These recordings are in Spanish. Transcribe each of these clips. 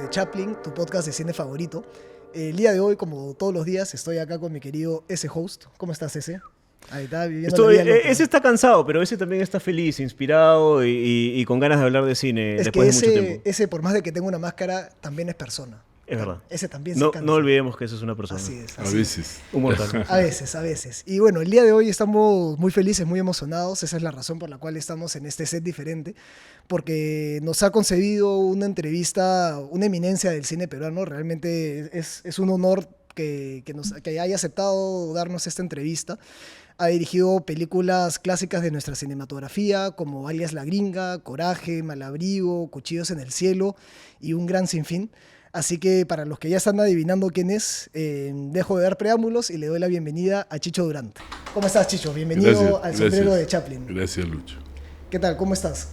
Chaplin, tu podcast de cine favorito. El día de hoy, como todos los días, estoy acá con mi querido S-Host. ¿Cómo estás, S? Ahí está, viviendo la vida loca. Ese está cansado, pero ese también está feliz, inspirado y con ganas de hablar de cine Es después que de mucho tiempo. ese, por más de que tenga una máscara, también es persona. Es verdad. Ese también se No, cansa. no olvidemos que eso es una persona. Así es. A Así es. veces. Un mortal. A veces, a veces. Y bueno, el día de hoy estamos muy felices, muy emocionados. Esa es la razón por la cual estamos en este set diferente. Porque nos ha concedido una entrevista, una eminencia del cine peruano. Realmente es un honor que haya aceptado darnos esta entrevista. Ha dirigido películas clásicas de nuestra cinematografía, como Alias La Gringa, Coraje, Malabrigo, Cuchillos en el Cielo y un gran sinfín. Así que para los que ya están adivinando quién es, dejo de dar preámbulos y le doy la bienvenida a Chicho Durant. ¿Cómo estás, Chicho? Bienvenido al sombrero de Chaplin. Gracias, Lucho. ¿Qué tal? ¿Cómo estás?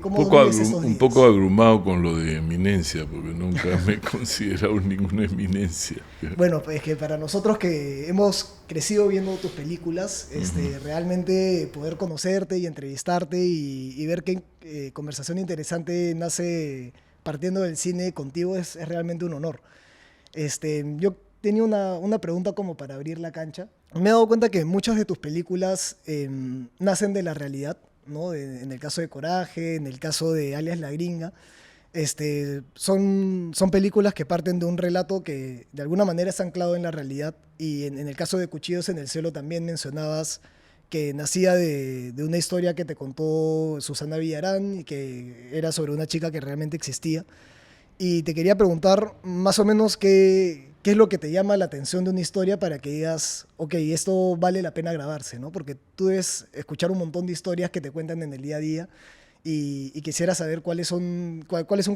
¿Cómo vives estos días? Un poco abrumado con lo de eminencia, porque nunca me he considerado ninguna eminencia. Bueno, pues que para nosotros que hemos crecido viendo tus películas, realmente poder conocerte y entrevistarte y ver qué conversación interesante nace partiendo del cine contigo es realmente un honor. Yo tenía una pregunta como para abrir la cancha. Me he dado cuenta que muchas de tus películas nacen de la realidad, ¿no? En el caso de Coraje, en el caso de Alias La Gringa. Son películas que parten de un relato que de alguna manera es anclado en la realidad. Y en el caso de Cuchillos en el Cielo también mencionabas que nacía de una historia que te contó Susana Villarán y que era sobre una chica que realmente existía. Y te quería preguntar más o menos qué es lo que te llama la atención de una historia para que digas, ok, esto vale la pena grabarse, ¿no? Porque tú debes escuchar un montón de historias que te cuentan en el día a día y quisiera saber cuál es un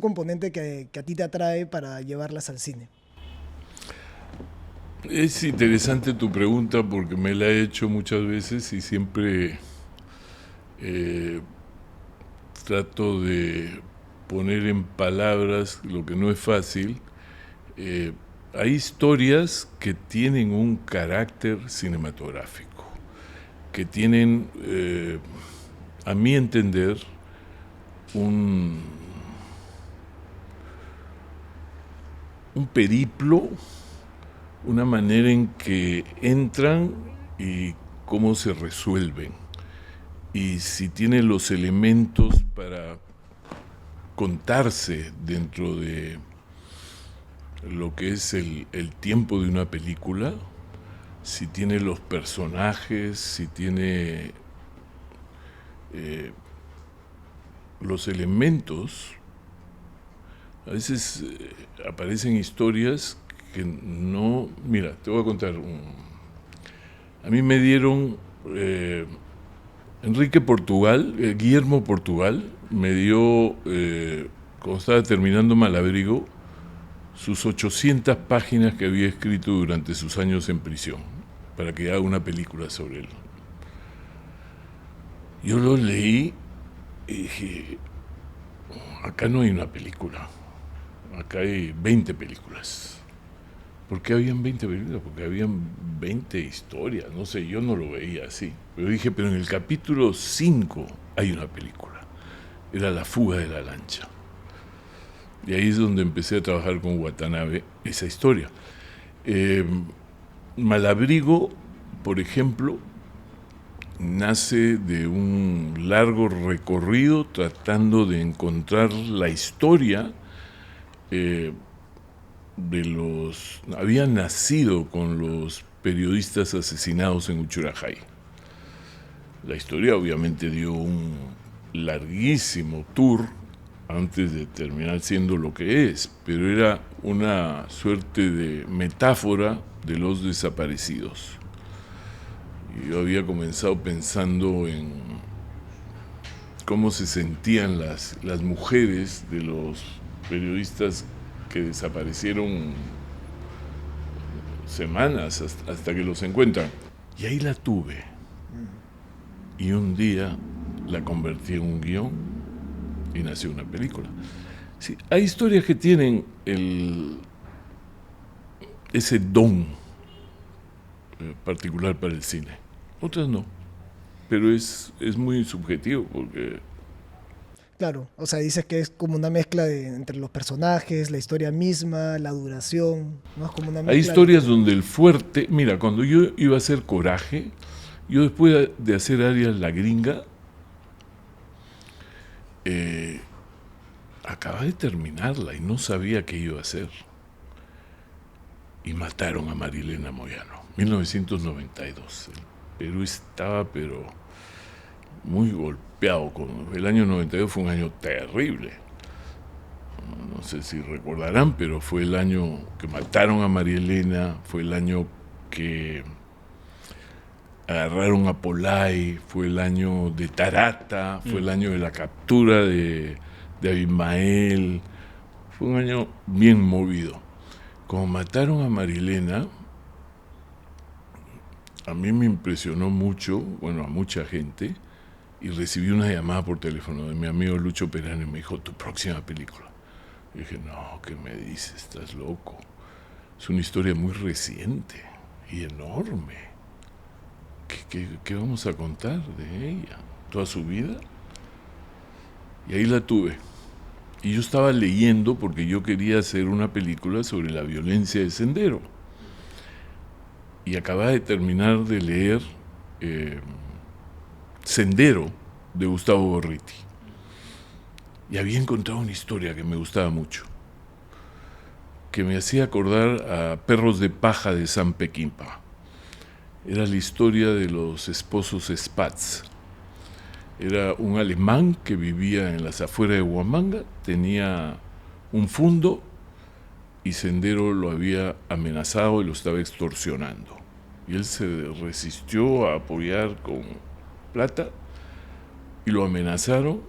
componente que a ti te atrae para llevarlas al cine. Es interesante tu pregunta porque me la he hecho muchas veces y siempre trato de poner en palabras lo que no es fácil. Hay historias que tienen un carácter cinematográfico, que tienen, a mi entender, un periplo, una manera en que entran y cómo se resuelven. Y si tiene los elementos para contarse dentro de lo que es el tiempo de una película, si tiene los personajes, si tiene los elementos. A veces aparecen historias que no... Mira, te voy a contar. A mí me dieron... Guillermo Portugal, me dio, cuando estaba terminando Malabrigo, sus 800 páginas que había escrito durante sus años en prisión, para que haga una película sobre él. Yo lo leí y dije, acá no hay una película, acá hay 20 películas. ¿Por qué habían 20 películas? Porque habían 20 historias, no sé, yo no lo veía así. Pero dije, pero en el capítulo 5 hay una película. Era La fuga de la lancha. Y ahí es donde empecé a trabajar con Watanabe esa historia. Malabrigo, por ejemplo, nace de un largo recorrido tratando de encontrar la historia había nacido con los periodistas asesinados en Uchurajay. La historia obviamente dio un larguísimo tour antes de terminar siendo lo que es, pero era una suerte de metáfora de los desaparecidos. Y yo había comenzado pensando en cómo se sentían las mujeres de los periodistas que desaparecieron semanas hasta que los encuentran. Y ahí la tuve. Y un día la convertí en un guión y nació una película. Sí, hay historias que tienen ese don particular para el cine. Otras no. Pero es muy subjetivo porque... Claro, o sea, dices que es como una mezcla entre los personajes, la historia misma, la duración, ¿no? Es como una Hay mezcla historias donde el fuerte... Mira, cuando yo iba a hacer Coraje, yo después de hacer Arias la Gringa, acababa de terminarla y no sabía qué iba a hacer. Y mataron a Marilena Moyano, 1992. El Perú estaba, pero muy golpeado. El año 92 fue un año terrible. No sé si recordarán, pero fue el año que mataron a Marilena, fue el año que agarraron a Polay, fue el año de Tarata, fue el año de la captura de Abimael. Fue un año bien movido. Como mataron a Marilena, a mí me impresionó mucho, bueno, a mucha gente, y recibí una llamada por teléfono de mi amigo Lucho Perán y me dijo, tu próxima película. Y dije, no, ¿qué me dices? Estás loco. Es una historia muy reciente y enorme. ¿Qué vamos a contar de ella? ¿Toda su vida? Y ahí la tuve. Y yo estaba leyendo porque yo quería hacer una película sobre la violencia de Sendero. Y acababa de terminar de leer Sendero, de Gustavo Gorriti. Y había encontrado una historia que me gustaba mucho, que me hacía acordar a Perros de Paja de Sam Peckinpah. Era la historia de los esposos Spatz. Era un alemán que vivía en las afueras de Huamanga, tenía un fundo y Sendero lo había amenazado y lo estaba extorsionando. Y él se resistió a apoyar con plata y lo amenazaron,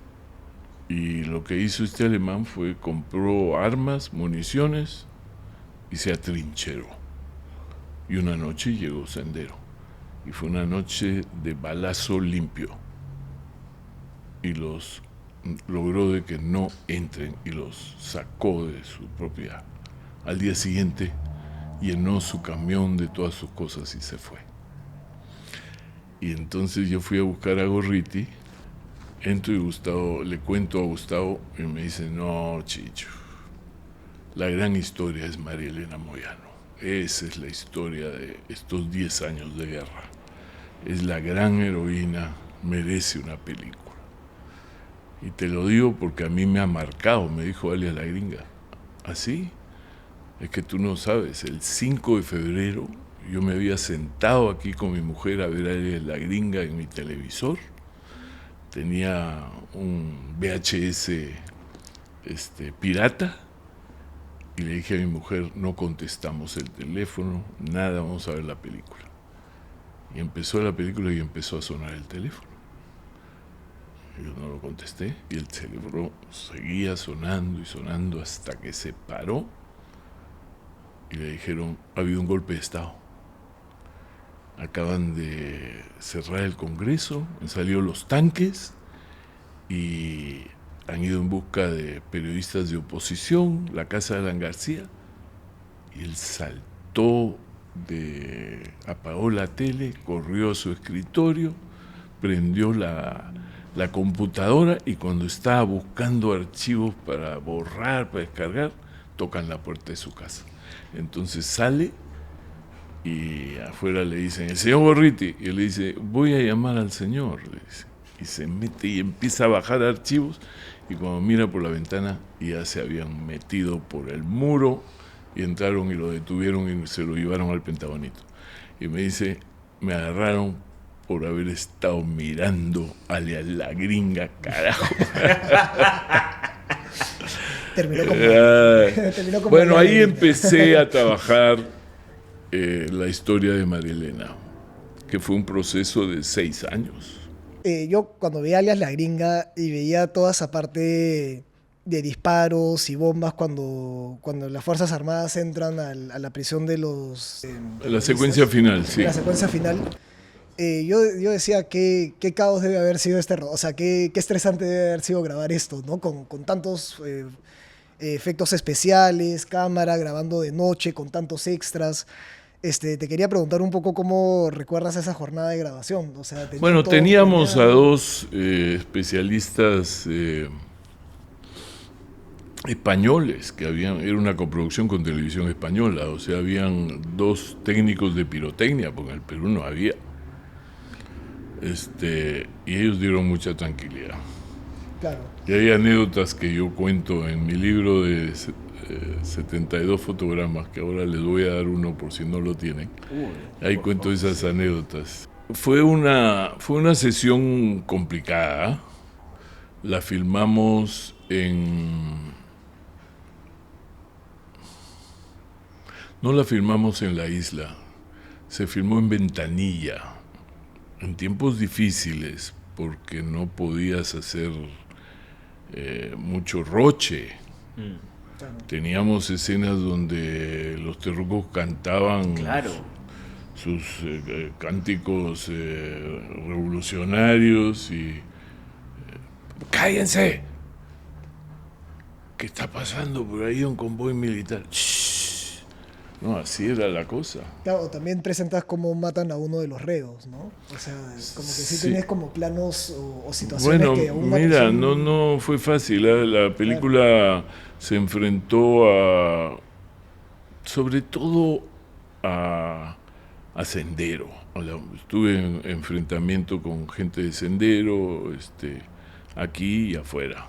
y lo que hizo este alemán fue compró armas, municiones y se atrincheró. Y una noche llegó Sendero y fue una noche de balazo limpio y los logró de que no entren y los sacó de su propiedad. Al día siguiente llenó su camión de todas sus cosas y se fue. Y entonces yo fui a buscar a Gorriti, entro y Gustavo, le cuento a Gustavo y me dice, no, Chicho, la gran historia es María Elena Moyano. Esa es la historia de estos 10 años de guerra. Es la gran heroína, merece una película. Y te lo digo porque a mí me ha marcado, me dijo Alias la Gringa. ¿Así? Es que tú no sabes, el 5 de febrero yo me había sentado aquí con mi mujer a ver a Alias la Gringa en mi televisor. Tenía un VHS pirata y le dije a mi mujer, no contestamos el teléfono, nada, vamos a ver la película. Y empezó la película y empezó a sonar el teléfono. Yo no lo contesté y el teléfono seguía sonando y sonando hasta que se paró y le dijeron, ha habido un golpe de Estado. Acaban de cerrar el Congreso, han salido los tanques y han ido en busca de periodistas de oposición, la casa de Alan García, y él saltó, apagó la tele, corrió a su escritorio, prendió la computadora y cuando estaba buscando archivos para borrar, para descargar, tocan la puerta de su casa. Entonces sale y afuera le dicen, el señor Gorriti, y él le dice, voy a llamar al señor, le dice. Y se mete y empieza a bajar archivos y cuando mira por la ventana ya se habían metido por el muro y entraron y lo detuvieron y se lo llevaron al Pentagonito. Y me dice, me agarraron por haber estado mirando Alias la Gringa, carajo. Terminó como bueno, ahí Gringa. empecé a trabajar la historia de María Elena, que fue un proceso de 6 años. Yo cuando veía Alias la Gringa y veía toda esa parte de disparos y bombas cuando las Fuerzas Armadas entran a la prisión de los... La secuencia final, sí. La secuencia final. Yo decía, ¿qué caos debe haber sido o sea, qué estresante debe haber sido grabar esto, ¿no? Con tantos efectos especiales, cámara, grabando de noche, con tantos extras. Te quería preguntar un poco cómo recuerdas esa jornada de grabación. O sea, bueno, teníamos a 2 especialistas españoles, era una coproducción con Televisión Española, o sea, habían 2 técnicos de pirotecnia, porque en el Perú no había. Y ellos dieron mucha tranquilidad. Claro. Y hay anécdotas que yo cuento en mi libro de 72 fotogramas, que ahora les voy a dar uno por si no lo tienen. Ahí cuento esas anécdotas. Fue una sesión complicada. La filmamos no la filmamos en la isla, se filmó en Ventanilla, en tiempos difíciles, porque no podías hacer mucho roche. Claro. Teníamos escenas donde los terrucos cantaban sus cánticos revolucionarios y ¡cállense! ¿Qué está pasando por ahí? Un convoy militar. ¡Shh! No, así era la cosa. Claro, también presentas cómo matan a uno de los reos, ¿no? O sea, como que sí tienes como planos o situaciones bueno, que aún mira, no fue fácil. La película se enfrentó sobre todo a Sendero. Estuve en enfrentamiento con gente de Sendero, aquí y afuera.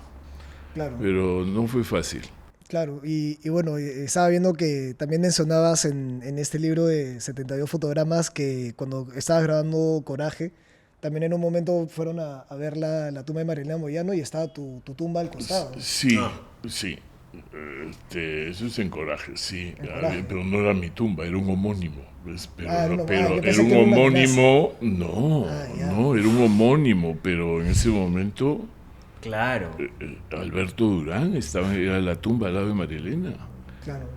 Claro. Pero no fue fácil. Claro, y bueno, estaba viendo que también mencionabas en este libro de 72 fotogramas que cuando estabas grabando Coraje, también en un momento fueron a ver la tumba de Marilena Moyano y estaba tu tumba al costado. Sí, sí. Eso es en Coraje, sí. Coraje. Pero no era mi tumba, era un homónimo. Pero yo era pensé un que era una homónimo. ya. No, era un homónimo, pero en ese momento Claro. Alberto Durán era la tumba al lado de Marilena. Claro.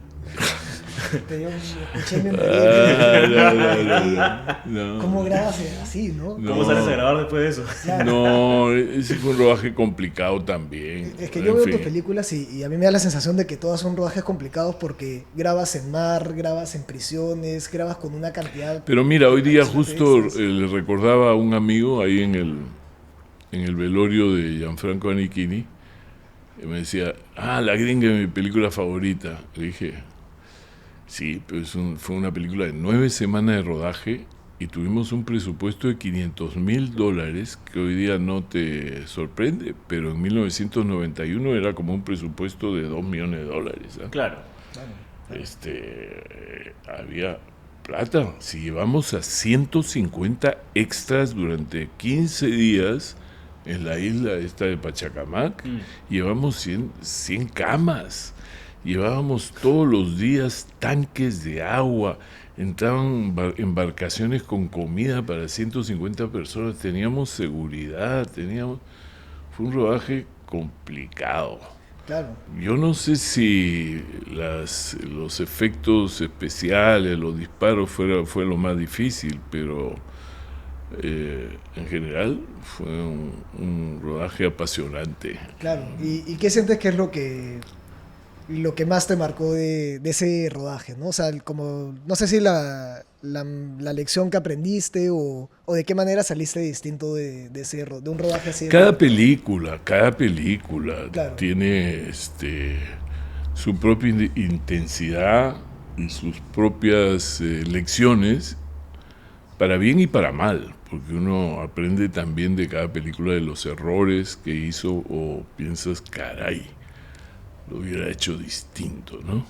Te dio escuché No. ¿Cómo grabas así, no? ¿Cómo sales a grabar después de eso? Claro. No, ese fue un rodaje complicado también. Es que yo veo tus películas y a mí me da la sensación de que todas son rodajes complicados porque grabas en mar, grabas en prisiones, grabas con una cantidad... Pero mira, hoy día justo extras. le recordaba a un amigo ahí en el velorio de Gianfranco Anichini, y me decía, La Gringa es mi película favorita. Le dije, sí, pero fue una película de 9 semanas de rodaje y tuvimos un presupuesto de $500,000, que hoy día no te sorprende, pero en 1991 era como un presupuesto de $2 millones. ¿Eh? Claro. Había plata. Si llevamos a 150 extras durante 15 días en la isla esta de Pachacamac, llevamos 100 camas, llevábamos todos los días tanques de agua, entraban embarcaciones con comida para 150 personas, teníamos seguridad, fue un rodaje complicado. Claro. Yo no sé si los efectos especiales, los disparos fue lo más difícil, pero en general fue un rodaje apasionante. Claro. ¿Y qué sientes que es lo que más te marcó de ese rodaje, ¿no? O sea, como, no sé si la lección que aprendiste o de qué manera saliste distinto de un rodaje así. Cada película Claro. tiene su propia intensidad y sus propias lecciones, para bien y para mal, porque uno aprende también de cada película de los errores que hizo o piensas, caray, lo hubiera hecho distinto, ¿no?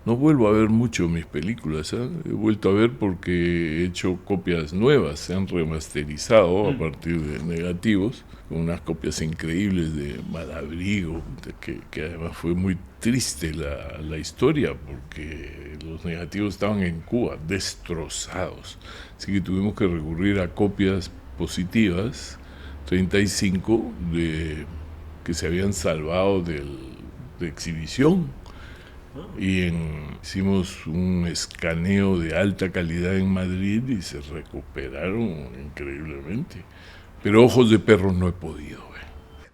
No vuelvo a ver mucho mis películas, ¿eh? He vuelto a ver porque he hecho copias nuevas, se han remasterizado a partir de negativos, con unas copias increíbles de Malabrigo, que además fue muy triste la historia, porque los negativos estaban en Cuba, destrozados. Así que tuvimos que recurrir a copias positivas, 35, que se habían salvado de exhibición. Y hicimos un escaneo de alta calidad en Madrid y se recuperaron increíblemente. Pero Ojos de Perro no he podido ver.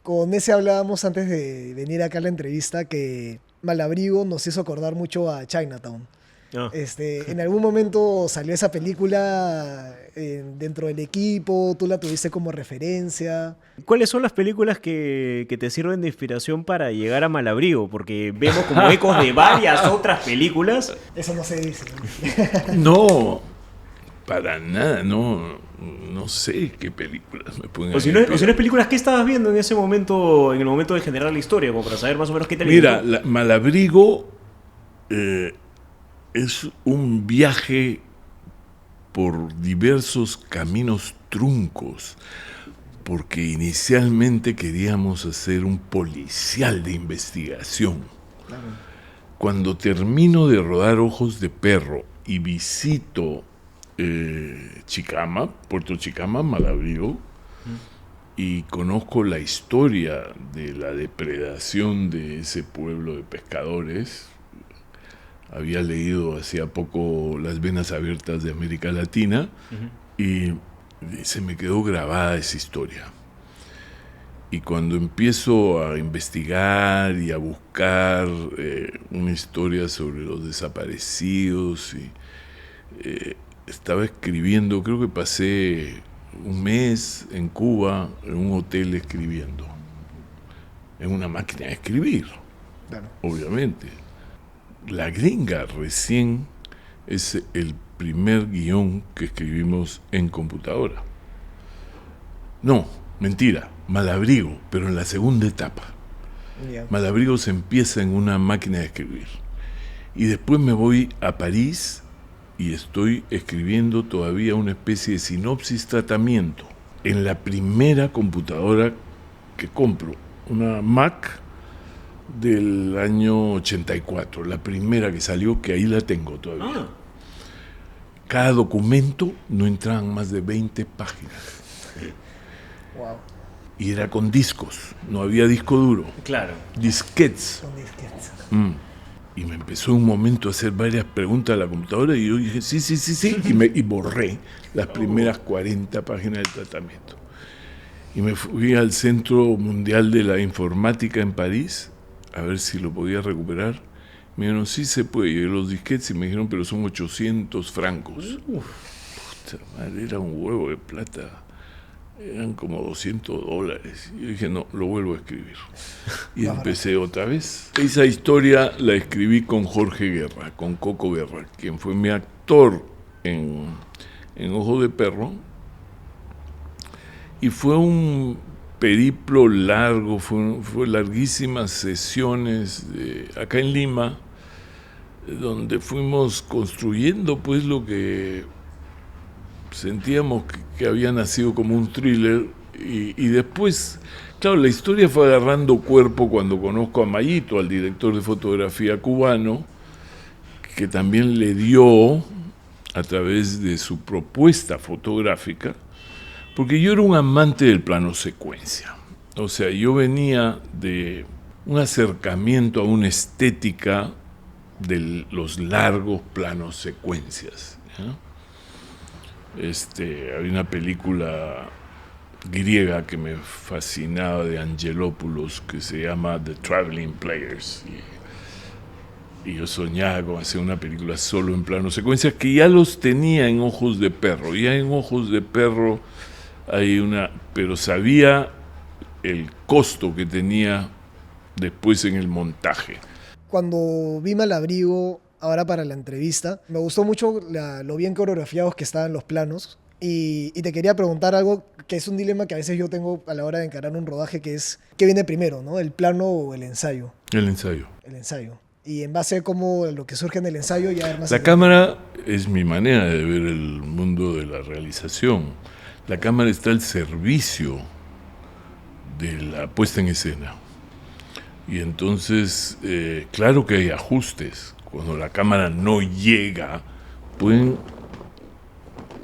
Con ese hablábamos antes de venir acá a la entrevista que Malabrigo nos hizo acordar mucho a Chinatown. Ah. En algún momento salió esa película dentro del equipo, tú la tuviste como referencia. ¿Cuáles son las películas que te sirven de inspiración para llegar a Malabrigo? Porque vemos como ecos de varias otras películas. Eso no se dice. No, para nada, no sé qué películas me pueden O si no es películas, ¿qué estabas viendo en ese momento, en el momento de generar la historia? Como para saber más o menos qué te Mira, alimentó. Malabrigo es un viaje por diversos caminos truncos, porque inicialmente queríamos hacer un policial de investigación. Claro. Cuando termino de rodar Ojos de Perro y visito Chicama, Puerto Chicama, Malabrigo, y conozco la historia de la depredación de ese pueblo de pescadores. Había leído hacía poco Las venas abiertas de América Latina y se me quedó grabada esa historia. Y cuando empiezo a investigar y a buscar una historia sobre los desaparecidos, estaba escribiendo, creo que pasé un mes en Cuba en un hotel escribiendo, en una máquina de escribir, Claro. obviamente. La Gringa recién es el primer guión que escribimos en computadora. No, mentira, Malabrigo, pero en la segunda etapa. Ya. Malabrigo se empieza en una máquina de escribir. Y después me voy a París y estoy escribiendo todavía una especie de sinopsis tratamiento en la primera computadora que compro, una Mac del año 84, la primera que salió, que ahí la tengo todavía. Ah, Cada documento no entraban más de 20 páginas. Wow. Y era con discos, no había disco duro, claro. disquetes. Son disquetes. Y me empezó un momento a hacer varias preguntas a la computadora y yo dije, sí, y borré las primeras 40 páginas del tratamiento. Y me fui al Centro Mundial de la Informática en París a ver si lo podía recuperar. Me dijeron, sí se puede. Y los disquetes y me dijeron, pero son 800 francos. Puta madre, era un huevo de plata. Eran como $200. Y yo dije, no, lo vuelvo a escribir. Y empecé otra vez. Esa historia la escribí con Jorge Guerra, con Coco Guerra, quien fue mi actor en Ojo de Perro. Y fue un periplo largo, fue larguísimas sesiones acá en Lima, donde fuimos construyendo pues lo que sentíamos que había nacido como un thriller y después, claro, la historia fue agarrando cuerpo cuando conozco a Mayito, al director de fotografía cubano, que también le dio, a través de su propuesta fotográfica, porque yo era un amante del plano secuencia. O sea, yo venía de un acercamiento a una estética de los largos planos secuencias, ¿ya? Había una película griega que me fascinaba de Angelopoulos que se llama The Traveling Players. Y yo soñaba con hacer una película solo en plano secuencias, que ya los tenía en Ojos de Perro. Ya en Ojos de Perro pero sabía el costo que tenía después en el montaje. Cuando vi Malabrigo, ahora para la entrevista, me gustó mucho lo bien coreografiados que estaban los planos. Y te quería preguntar algo que es un dilema que a veces yo tengo a la hora de encarar un rodaje, que es, ¿qué viene primero, no? ¿El plano o el ensayo? El ensayo. El ensayo. Y en base a cómo lo que surge en el ensayo ya... La cámara es mi manera de ver el mundo de la realización. La cámara está al servicio de la puesta en escena. Y entonces, claro que hay ajustes. Cuando la cámara no llega, pueden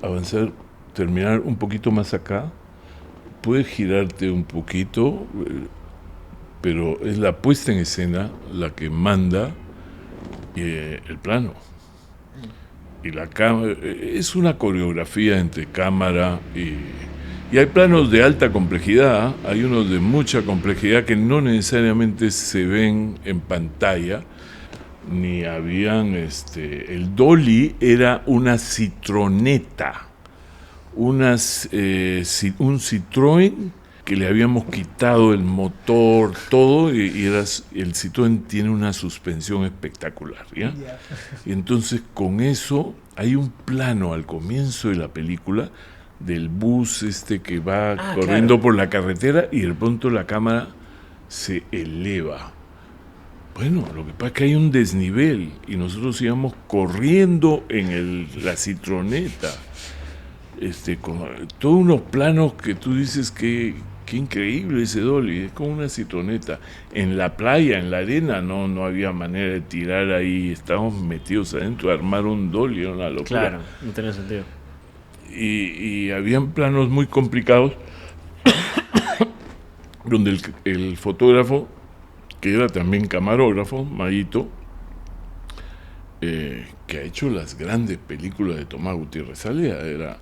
avanzar, terminar un poquito más acá, puedes girarte un poquito, pero es la puesta en escena la que manda el plano. Y la cámara es una coreografía entre cámara y hay planos de alta complejidad, hay unos de mucha complejidad que no necesariamente se ven en pantalla, ni habían, el dolly era una citroneta, un Citroën que le habíamos quitado el motor, todo, y el Citroën tiene una suspensión espectacular, ¿ya? Ya. Y entonces con eso hay un plano al comienzo de la película del bus que va corriendo claro. por la carretera y de pronto la cámara se eleva. Bueno, lo que pasa es que hay un desnivel y nosotros íbamos corriendo en la citroneta, con todos unos planos que tú dices que qué increíble ese dolly, es como una citroneta. En la playa, en la arena, no había manera de tirar ahí, estábamos metidos adentro, armar un dolly era una locura. Claro, no tiene sentido. Y habían planos muy complicados donde el fotógrafo, que era también camarógrafo, Mayito, que ha hecho las grandes películas de Tomás Gutiérrez Salea,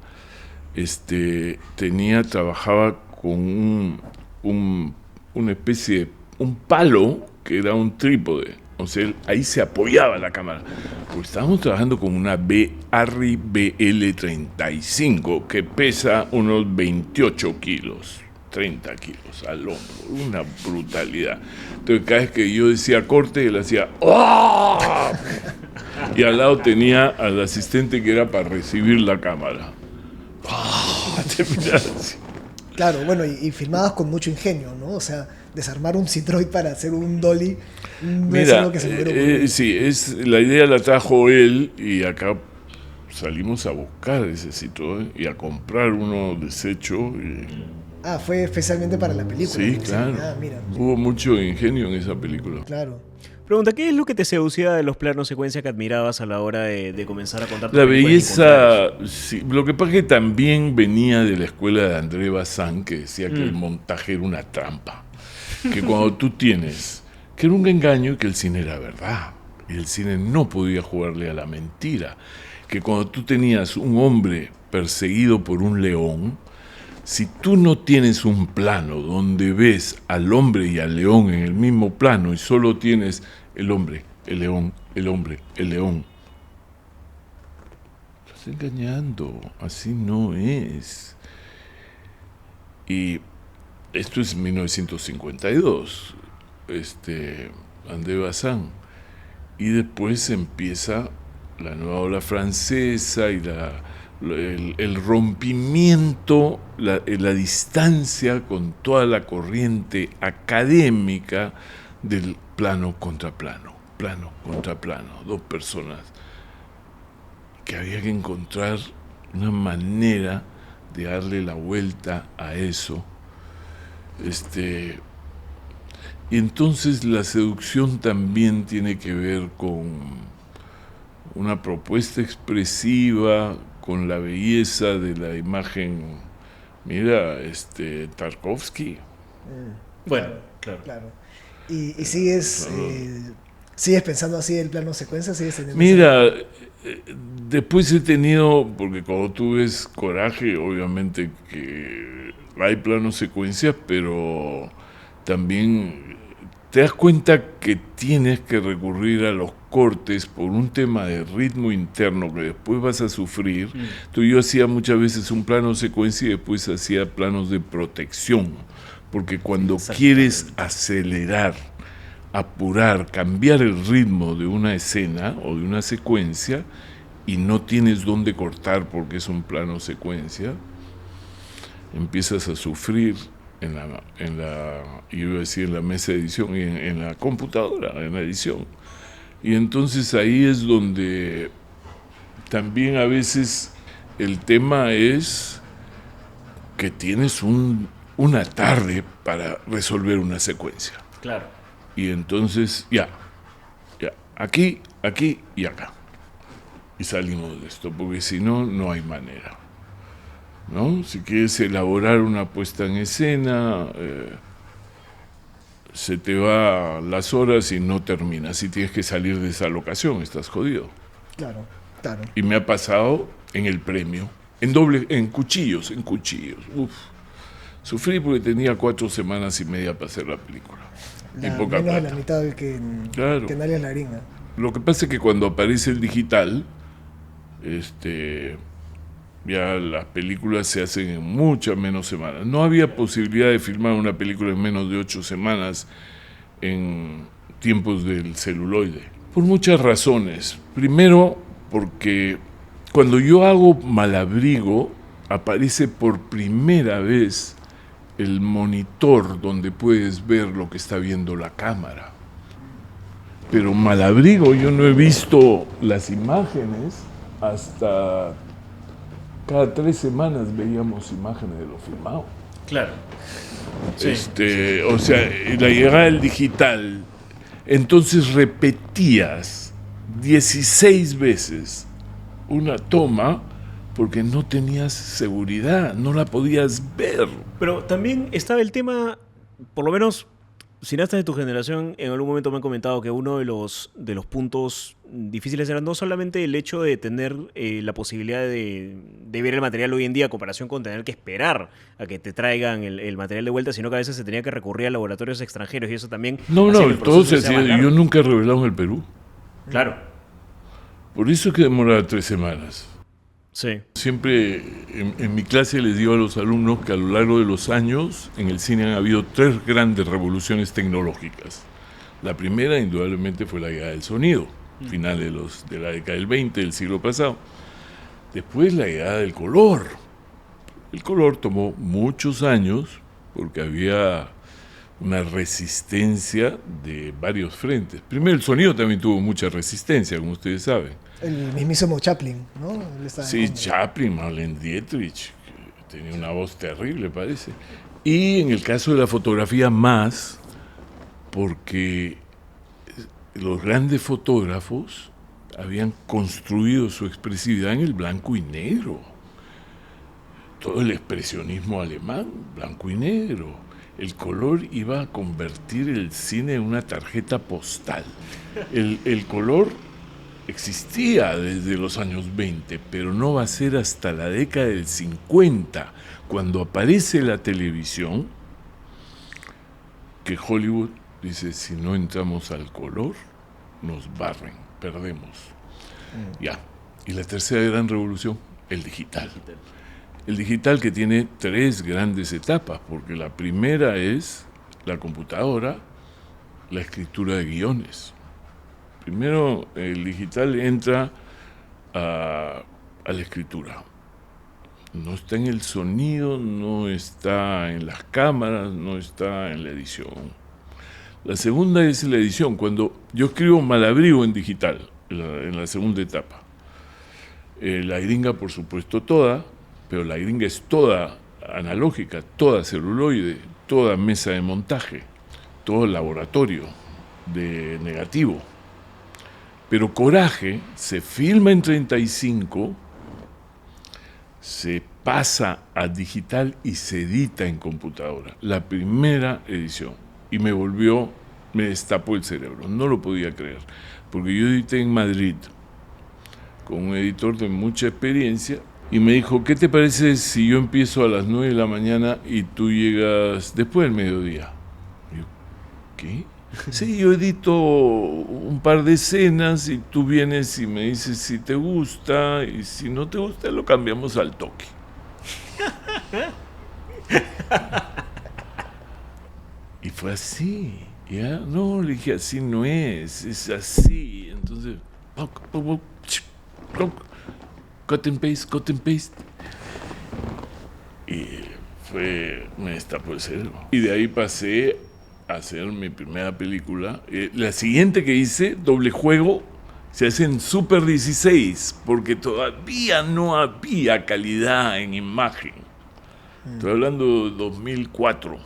trabajaba con una especie de un palo que era un trípode. O sea, ahí se apoyaba la cámara. Pues estábamos trabajando con una Arri BL35 que pesa unos 28 kilos, 30 kilos al hombro. Una brutalidad. Entonces cada vez que yo decía corte, él hacía ¡oh! Y al lado tenía al asistente que era para recibir la cámara. Claro, bueno, y filmadas con mucho ingenio, ¿no? O sea, desarmar un Citroën para hacer un dolly no es Mira, algo que se me hubiera ocurrido. sí, la idea la trajo él y acá salimos a buscar ese Citroën y a comprar uno deshecho. Ah, fue especialmente para la película. Sí, ¿no? claro. Ah, mira. Hubo mucho ingenio en esa película. Claro. Pregunta, ¿qué es lo que te seducía de los planos secuencia que admirabas a la hora de comenzar a contar tu La película y belleza, sí, lo que pasa es que también venía de la escuela de André Bazin, que decía que el montaje era una trampa. Que cuando tú tienes, que era un engaño y que el cine era verdad. Y el cine no podía jugarle a la mentira. Que cuando tú tenías un hombre perseguido por un león, si tú no tienes un plano donde ves al hombre y al león en el mismo plano y solo tienes el hombre, el león, el hombre, el león, estás engañando, así no es. Y esto es 1952, André Bazin, y después empieza la nueva ola francesa y el rompimiento, la distancia con toda la corriente académica del plano contra plano, dos personas, que había que encontrar una manera de darle la vuelta a eso. Y entonces la seducción también tiene que ver con una propuesta expresiva, con la belleza de la imagen. Mira, Tarkovsky. Bueno, claro. Claro. Y sigues, sigues pensando así el plano secuencia, sigues teniendo Mira, después he tenido, porque cuando tú ves Coraje, obviamente que hay planos secuencias, pero también te das cuenta que tienes que recurrir a los cortes por un tema de ritmo interno que después vas a sufrir. Yo hacía muchas veces un plano secuencia y después hacía planos de protección, porque cuando quieres acelerar, apurar, cambiar el ritmo de una escena o de una secuencia y no tienes dónde cortar porque es un plano secuencia, empiezas a sufrir en la mesa de edición y en la computadora, en la edición. Y entonces ahí es donde también a veces el tema es que tienes una tarde para resolver una secuencia. Claro. Y entonces ya, aquí y acá. Y salimos de esto, porque si no, no hay manera, ¿no? Si quieres elaborar una puesta en escena, se te va las horas y no terminas. Si tienes que salir de esa locación, estás jodido. Claro, claro. Y me ha pasado en el premio, en cuchillos. Uf. Sufrí porque tenía 4 semanas y media para hacer la película. Y poca Menos de plata. la mitad que en Claro. Alias Larín. Lo que pasa es que cuando aparece el digital, ya las películas se hacen en muchas menos semanas. No había posibilidad de filmar una película en menos de 8 semanas en tiempos del celuloide, por muchas razones. Primero, porque cuando yo hago Malabrigo, aparece por primera vez el monitor donde puedes ver lo que está viendo la cámara. Pero Malabrigo yo no he visto las imágenes hasta cada 3 semanas veíamos imágenes de lo filmado. Claro. Sí. O sea, la llegada del digital, entonces repetías 16 veces una toma porque no tenías seguridad, no la podías ver. Pero también estaba el tema, por lo menos cineastas de tu generación en algún momento me han comentado que uno de los puntos difíciles era no solamente el hecho de tener la posibilidad de ver el material hoy en día a comparación con tener que esperar a que te traigan el material de vuelta, sino que a veces se tenía que recurrir a laboratorios extranjeros y eso también... No, todo se hacía. Yo nunca he revelado en el Perú. Claro. Por eso es que demoraba 3 semanas. Sí. Siempre en mi clase les digo a los alumnos que a lo largo de los años en el cine han habido 3 grandes revoluciones tecnológicas. La primera, indudablemente, fue la llegada del sonido, final de la década del 20 del siglo pasado. Después, la llegada del color. El color tomó muchos años porque había una resistencia de varios frentes. Primero, el sonido también tuvo mucha resistencia, como ustedes saben. El mismísimo Chaplin, ¿no? Sí, Chaplin, Marlene Dietrich, que tenía una voz terrible, parece. Y en el caso de la fotografía más, porque los grandes fotógrafos habían construido su expresividad en el blanco y negro. Todo el expresionismo alemán, blanco y negro. El color iba a convertir el cine en una tarjeta postal. El color existía desde los años 20, pero no va a ser hasta la década del 50, cuando aparece la televisión, que Hollywood dice, si no entramos al color, nos barren, perdemos. Ya. Y la tercera gran revolución, el digital. El digital que tiene 3 grandes etapas, porque la primera es la computadora, la escritura de guiones. Primero, el digital entra a la escritura. No está en el sonido, no está en las cámaras, no está en la edición. La segunda es la edición. Cuando yo escribo Malabrigo en digital, en la segunda etapa, la gringa, por supuesto, toda, pero la gringa es toda analógica, toda celuloide, toda mesa de montaje, todo laboratorio de negativo. Pero Coraje se filma en 35, se pasa a digital y se edita en computadora. La primera edición. Y me destapó el cerebro. No lo podía creer. Porque yo edité en Madrid con un editor de mucha experiencia y me dijo, ¿qué te parece si yo empiezo a las 9 de la mañana y tú llegas después del mediodía? Y yo, ¿qué? Sí, yo edito un par de escenas y tú vienes y me dices si te gusta y si no te gusta lo cambiamos al toque. Y fue así, ¿ya? No, le dije, así no es así. Entonces, cut and paste. Y me destapó el cerebro. Y de ahí pasé hacer mi primera película. La siguiente que hice, Doble Juego, se hace en Super 16, porque todavía no había calidad en imagen. Estoy hablando de 2004.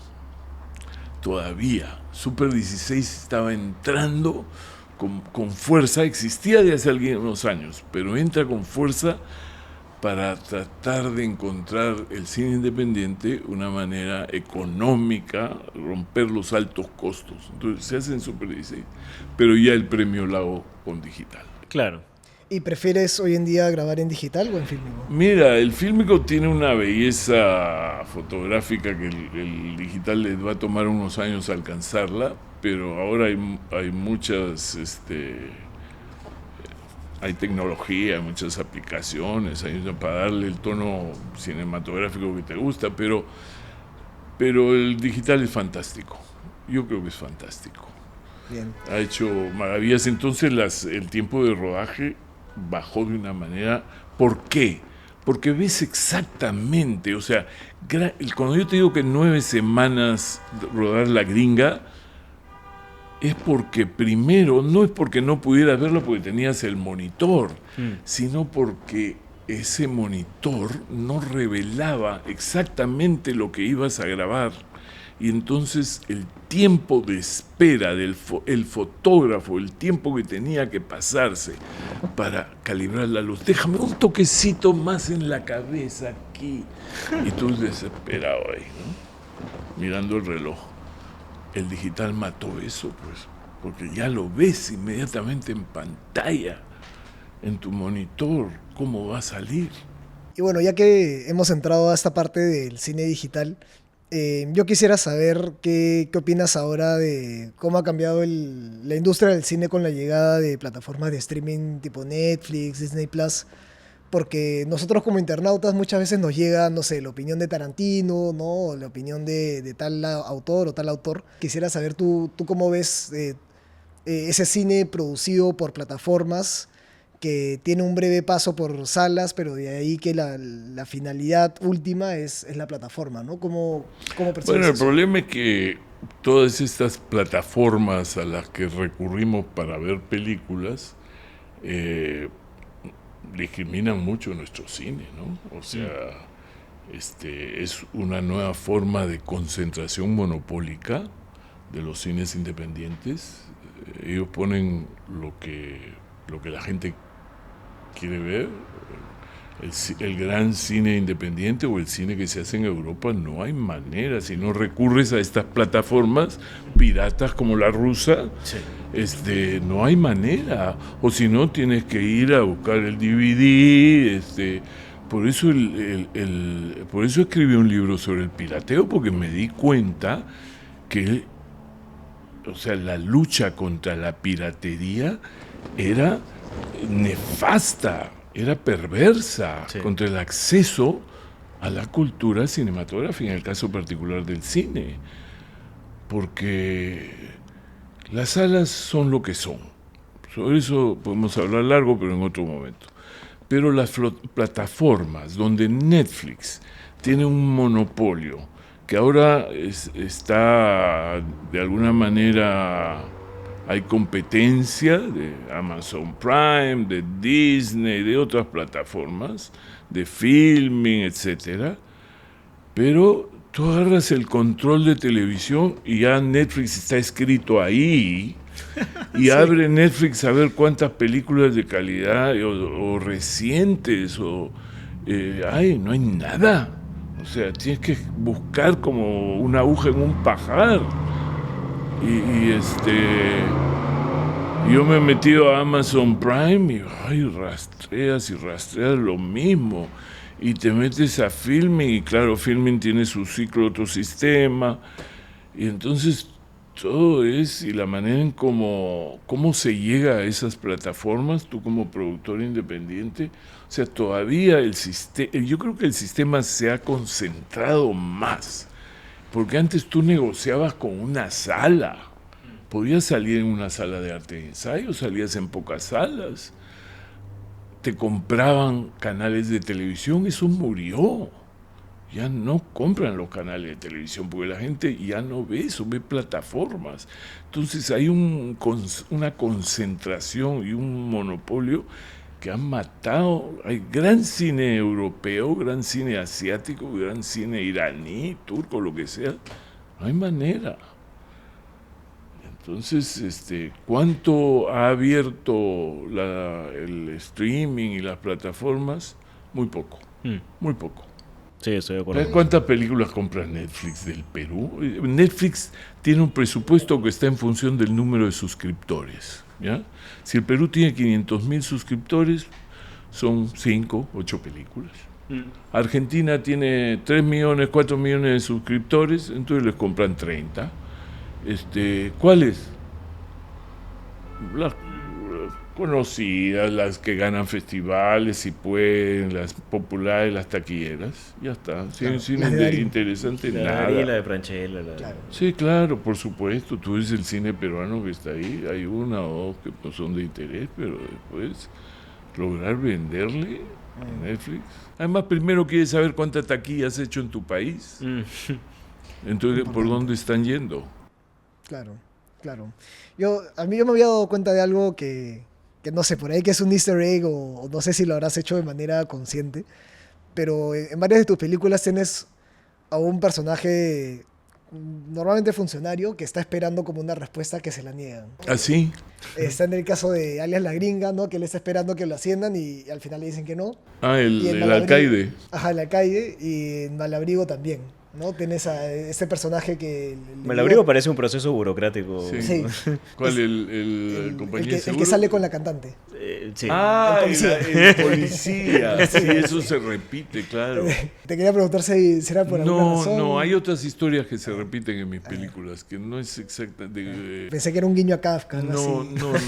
Todavía. Super 16 estaba entrando con fuerza, existía de hace algunos años, pero entra con fuerza para tratar de encontrar el cine independiente una manera económica, romper los altos costos. Entonces se hace en Super 16, pero ya el premio lo hago con digital. Claro. ¿Y prefieres hoy en día grabar en digital o en fílmico? Mira, el fílmico tiene una belleza fotográfica que el digital les va a tomar unos años alcanzarla, pero ahora hay muchas hay tecnología, hay muchas aplicaciones, para darle el tono cinematográfico que te gusta, pero el digital es fantástico. Yo creo que es fantástico. Bien. Ha hecho maravillas. Entonces el tiempo de rodaje bajó de una manera. ¿Por qué? Porque ves exactamente, o sea, cuando yo te digo que 9 semanas rodar La Gringa, es porque primero, no es porque no pudieras verlo porque tenías el monitor, sino porque ese monitor no revelaba exactamente lo que ibas a grabar. Y entonces el tiempo de espera del el fotógrafo, el tiempo que tenía que pasarse para calibrar la luz. Déjame un toquecito más en la cabeza aquí. Y tú desesperado ahí, ¿no? Mirando el reloj. El digital mató eso, pues, porque ya lo ves inmediatamente en pantalla, en tu monitor, cómo va a salir. Y bueno, ya que hemos entrado a esta parte del cine digital, yo quisiera saber qué opinas ahora de cómo ha cambiado la industria del cine con la llegada de plataformas de streaming tipo Netflix, Disney Plus, porque nosotros como internautas muchas veces nos llega, no sé, la opinión de Tarantino, ¿no? O la opinión de tal autor o tal autor. Quisiera saber tú cómo ves ese cine producido por plataformas que tiene un breve paso por salas, pero de ahí que la finalidad última es la plataforma, ¿no? ¿Cómo percibes Bueno, el eso? problema es que todas estas plataformas a las que recurrimos para ver películas discriminan mucho nuestro cine, ¿no? O sea, es una nueva forma de concentración monopólica de los cines independientes. Ellos ponen lo que la gente quiere ver. El gran cine independiente o el cine que se hace en Europa, no hay manera. Si no recurres a estas plataformas piratas como la rusa, Sí. no hay manera. O si no, tienes que ir a buscar el DVD. Por eso por eso escribí un libro sobre el pirateo, porque me di cuenta que, o sea, la lucha contra la piratería era nefasta, era perversa, Sí. contra el acceso a la cultura cinematográfica, en el caso particular del cine, porque las salas son lo que son. Sobre eso podemos hablar largo, pero en otro momento. Pero las plataformas donde Netflix tiene un monopolio, que ahora está de alguna manera, hay competencia de Amazon Prime, de Disney, de otras plataformas, de filming, etcétera. Pero tú agarras el control de televisión y ya Netflix está escrito ahí. Y Sí. abre Netflix a ver cuántas películas de calidad o recientes no hay nada. O sea, tienes que buscar como una aguja en un pajar. Yo me he metido a Amazon Prime y rastreas y rastreas lo mismo. Y te metes a Filming y claro, Filming tiene su ciclo, otro sistema. Y entonces todo es, y la manera en cómo se llega a esas plataformas, tú como productor independiente, o sea, todavía yo creo que el sistema se ha concentrado más, porque antes tú negociabas con una sala, podías salir en una sala de arte de ensayo, salías en pocas salas, te compraban canales de televisión, eso murió. Ya no compran los canales de televisión porque la gente ya no ve eso, ve plataformas. Entonces hay una concentración y un monopolio que han matado. Hay gran cine europeo, gran cine asiático, gran cine iraní, turco, lo que sea. No hay manera. Entonces, ¿cuánto ha abierto el streaming y las plataformas? Muy poco, muy poco. Sí, estoy de acuerdo. ¿Sabes cuántas películas compra Netflix del Perú? Netflix tiene un presupuesto que está en función del número de suscriptores, ¿ya? Si el Perú tiene 500.000 suscriptores, son 5, 8 películas. Argentina tiene 3 millones, 4 millones de suscriptores, entonces les compran 30. ¿Cuáles? conocidas, las que ganan festivales, si pueden, las populares, las taquilleras, ya está. Claro, Cine las de Darín. interesante, La nada. Darín, la de Franchella. Claro. Sí, claro, por supuesto, tú ves el cine peruano que está ahí, hay una o dos que no son de interés, pero después lograr venderle a Netflix. Además, primero quieres saber cuánta taquilla has hecho en tu país. Entonces, ¿por dónde están yendo? Claro, claro. Yo me había dado cuenta de algo que no sé, por ahí que es un easter egg o no sé si lo habrás hecho de manera consciente, pero en varias de tus películas tienes a un personaje normalmente funcionario que está esperando como una respuesta que se la niegan. ¿Así? Está en el caso de alias La Gringa, ¿no? Que él está esperando que lo asciendan y al final le dicen que no. Ah, Y en el Malabrigo- alcaide. Ajá, el alcaide y en Malabrigo también, ¿no? Tienes a ese personaje que... Malabrigo parece un proceso burocrático. Sí. Sí. ¿Cuál? Es ¿El compañía de el que seguro? sale con la cantante. Sí. Ah, El policía. el policía. Sí, eso se repite, claro. Te quería preguntar si será por alguna No, razón. no, hay otras historias que se repiten en mis películas, que no es exacta. Pensé que era un guiño a Kafka, ¿no? No, Así.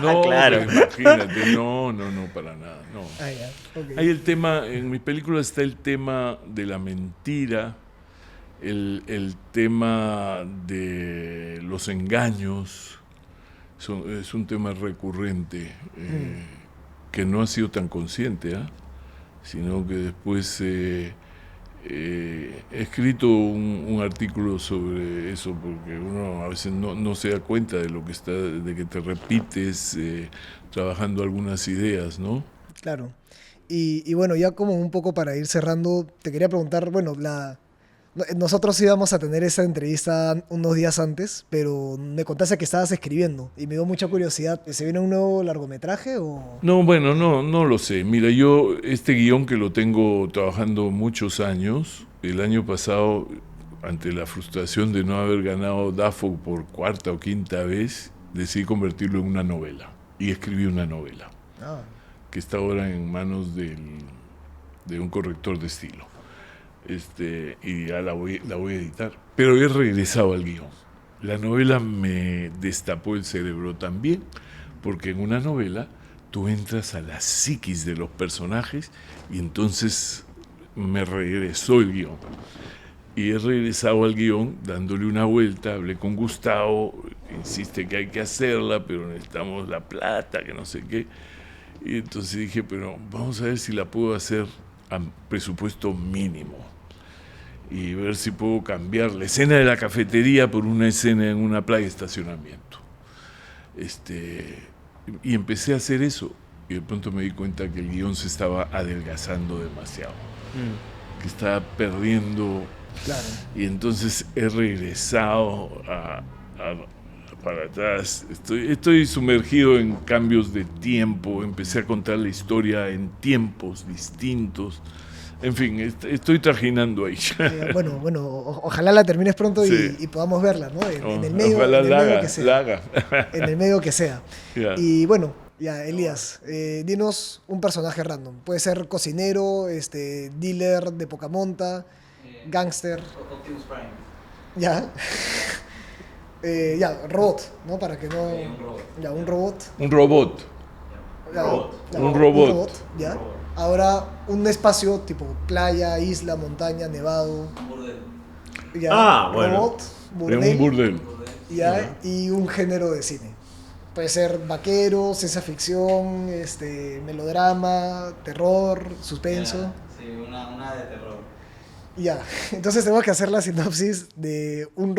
no, Claro. imagínate, no, para nada, no. Ah, ya, ok. Hay el tema, en mis películas está el tema de la mentira, el tema de los engaños, es un tema recurrente, que no ha sido tan consciente, sino que después he escrito un artículo sobre eso, porque uno a veces no se da cuenta de lo que está, de que te repites trabajando algunas ideas, ¿no? Claro. Y bueno, ya como un poco para ir cerrando, te quería preguntar, bueno, nosotros íbamos a tener esa entrevista unos días antes, pero me contaste que estabas escribiendo y me dio mucha curiosidad. ¿Se viene un nuevo largometraje o...? No, bueno, no lo sé. Mira, yo este guión que lo tengo trabajando muchos años, el año pasado, ante la frustración de no haber ganado DAFO por cuarta o quinta vez, decidí convertirlo en una novela. Y escribí una novela, Ah, que está ahora en manos de un corrector de estilo. Y ya la voy a editar. Pero he regresado al guión. La novela me destapó el cerebro también, porque en una novela tú entras a la psiquis de los personajes y entonces me regresó el guión. Y he regresado al guión dándole una vuelta, hablé con Gustavo, insiste que hay que hacerla, pero necesitamos la plata, que no sé qué. Y entonces dije, pero vamos a ver si la puedo hacer a presupuesto mínimo. Y ver si puedo cambiar la escena de la cafetería por una escena en una playa de estacionamiento. Y empecé a hacer eso. Y de pronto me di cuenta que el guión se estaba adelgazando demasiado. Que estaba perdiendo. claro. Y entonces he regresado para atrás. Estoy sumergido en cambios de tiempo. Empecé a contar la historia en tiempos distintos. En fin, estoy trajinando ahí. Bueno, ojalá la termines pronto Sí. y podamos verla, ¿no? En el Ojalá medio, la que sea. la haga. En el medio que sea. Ya. Y bueno, ya, Elías, dinos un personaje random. Puede ser cocinero, dealer de poca monta, gángster. Optimus Prime. Ya. Ya, robot, ¿no? Para que no... Sí, un robot. Ya, un robot. Un robot. Ya, Robot. ya, Un robot. ya. Un robot. Ahora, un espacio tipo playa, isla, montaña, nevado. Un burdel. Ya, Ah, bueno. robot, En burdel, un burdel. Un burdel. ya, y un género de cine. Puede ser vaquero, ciencia ficción, melodrama, terror, suspenso. Ya, sí, una de terror. Ya, entonces tenemos que hacer la sinopsis de un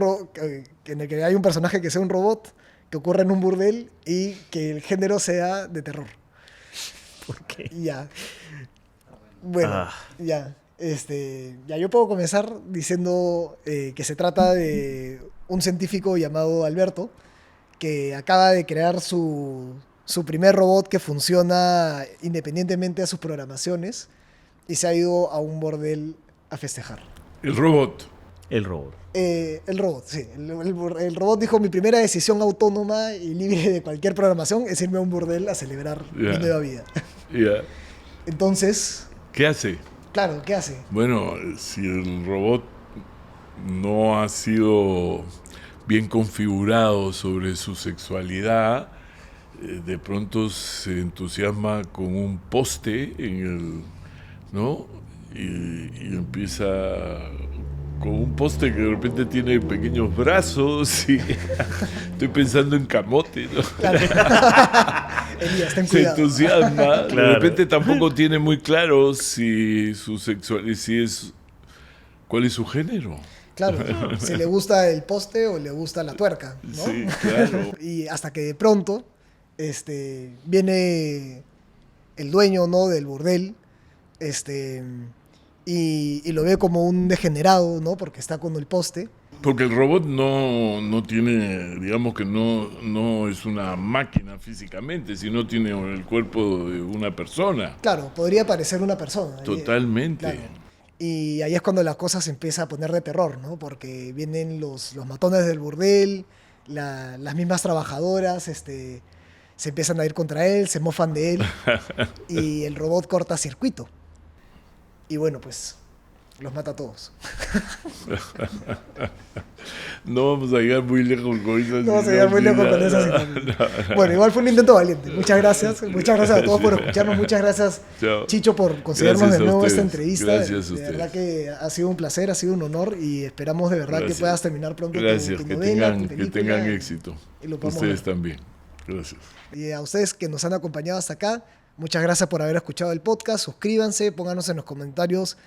en el que hay un personaje que sea un robot, que ocurre en un burdel y que el género sea de terror. ¿Por qué? Ya. Bueno, Ah. ya. Ya yo puedo comenzar diciendo que se trata de un científico llamado Alberto, que acaba de crear su primer robot que funciona independientemente a sus programaciones y se ha ido a un bordel a festejar. El robot. El robot. El robot, sí. El robot dijo, mi primera decisión autónoma y libre de cualquier programación es irme a un burdel a celebrar Ya. mi nueva vida. Ya. Entonces, ¿Qué hace? claro, ¿qué hace? Bueno, si el robot no ha sido bien configurado sobre su sexualidad, de pronto se entusiasma con un poste ¿no? Y empieza con un poste que de repente tiene pequeños brazos y estoy pensando en camote, ¿no? Claro. Elías, ten Se cuidado. entusiasma, de Claro. repente tampoco tiene muy claro si su sexualidad, cuál es su género. Claro, si le gusta el poste o le gusta la tuerca, ¿no? Sí, claro. Y hasta que de pronto viene el dueño, ¿no?, del burdel, y lo ve como un degenerado, ¿no?, porque está con el poste. Porque el robot no tiene, digamos que no es una máquina físicamente, sino tiene el cuerpo de una persona. Claro, podría parecer una persona. Totalmente. Claro. Y ahí es cuando la cosa se empieza a poner de terror, ¿no? Porque vienen los matones del burdel, las mismas trabajadoras, se empiezan a ir contra él, se mofan de él, y el robot corta circuito. Y bueno, pues los mata a todos. No vamos a llegar muy lejos con esa No vamos a llegar muy lejos con esa situación. Bueno, igual fue un intento valiente. Muchas gracias. Muchas gracias a todos por escucharnos. Muchas gracias, Chao. Chicho, por concedernos Gracias de a nuevo ustedes. esta entrevista. Gracias a de verdad ustedes. que ha sido un placer, ha sido un honor y esperamos de verdad Gracias. que puedas terminar pronto Gracias, tu que novela, tu que película, tengan éxito. y lo podamos Ustedes ver. también. Gracias. Y a ustedes que nos han acompañado hasta acá, muchas gracias por haber escuchado el podcast. Suscríbanse, pónganos en los comentarios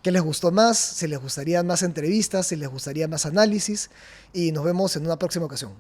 qué les gustó más, si les gustarían más entrevistas, si les gustaría más análisis, y nos vemos en una próxima ocasión.